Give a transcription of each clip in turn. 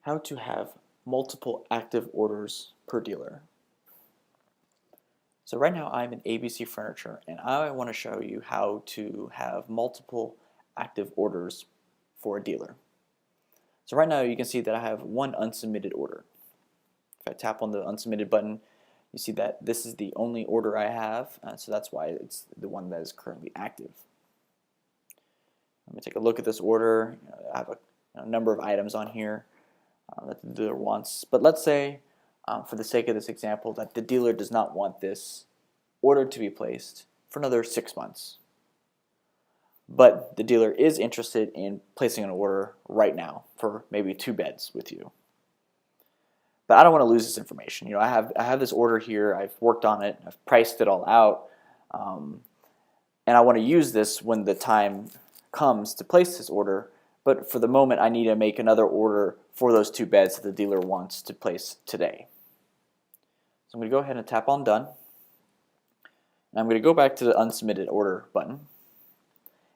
how to have multiple active orders per dealer. So right now I'm in ABC Furniture and I want to show you how to have multiple active orders for a dealer. So right now you can see that I have one unsubmitted order. If I tap on the unsubmitted button, you see that this is the only order I have, so that's why it's the one that is currently active. Let me take a look at this order. I have a number of items on here that the dealer wants, but let's say for the sake of this example that the dealer does not want this order to be placed for another 6 months. But the dealer is interested in placing an order right now for maybe 2 beds with you. But I don't want to lose this information. You know, I have this order here. I've worked on it. I've priced it all out, and I want to use this when the time comes to place this order. But for the moment, I need to make another order for those 2 beds that the dealer wants to place today. So I'm going to go ahead and tap on Done. And I'm going to go back to the Unsubmitted Order button.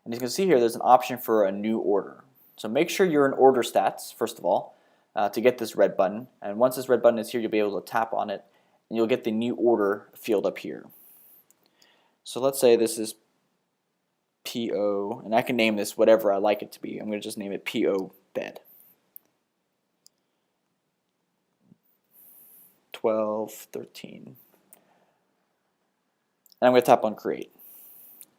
And you can see here there's an option for a new order. So make sure you're in order stats, first of all, to get this red button. And once this red button is here, you'll be able to tap on it, and you'll get the new order field up here. So let's say this is PO, and I can name this whatever I like it to be. I'm going to just name it PO bed. 12, 13. And I'm going to tap on Create.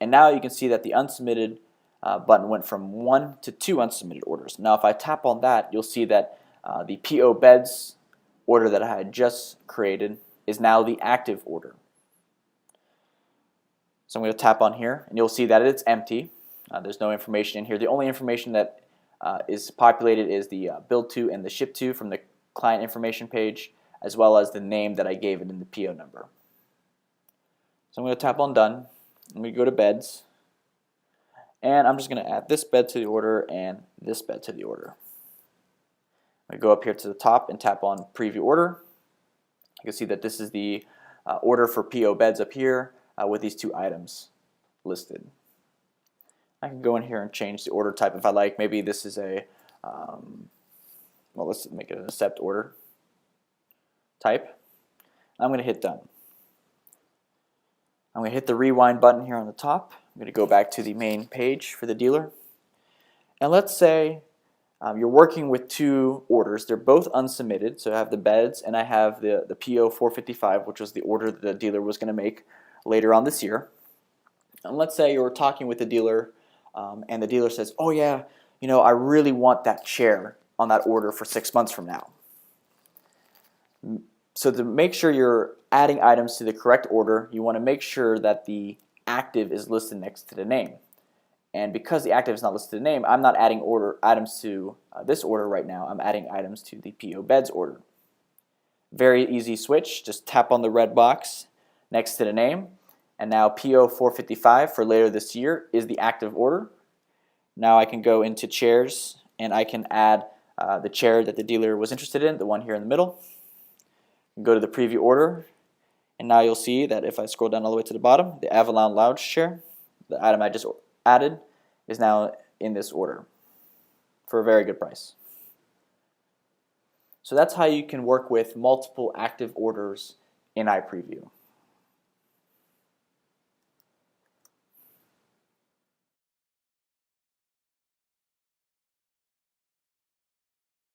And now you can see that the Unsubmitted button went from 1 to 2 unsubmitted orders. Now if I tap on that, you'll see that the PO beds order that I had just created is now the active order. So I'm going to tap on here, and you'll see that it's empty. There's no information in here. The only information that is populated is the build to and the ship to from the client information page, as well as the name that I gave it in the PO number. So I'm going to tap on Done. I'm going to go to Beds, and I'm just going to add this bed to the order and this bed to the order. I'm going to go up here to the top and tap on Preview Order. You can see that this is the order for PO beds up here with these 2 items listed. I can go in here and change the order type if I like. Maybe this is a, well, let's make it an accept order type. I'm going to hit Done. I'm going to hit the rewind button here on the top. I'm going to go back to the main page for the dealer. And let's say you're working with 2 orders. They're both unsubmitted. So I have the beds and I have the PO 455, which was the order that the dealer was going to make later on this year. And let's say you're talking with the dealer and the dealer says, oh yeah, you know, I really want that chair on that order for 6 months from now. So to make sure you're adding items to the correct order, you want to make sure that the active is listed next to the name. And because the active is not listed in the name, I'm not adding items to this order right now. I'm adding items to the PO beds order. Very easy switch. Just tap on the red box next to the name. And now PO 455 for later this year is the active order. Now I can go into chairs and I can add the chair that the dealer was interested in, the one here in the middle. Go to the preview order, and now you'll see that if I scroll down all the way to the bottom, the Avalon Lounge chair, the item I just added, is now in this order for a very good price. So that's how you can work with multiple active orders in iPreVue.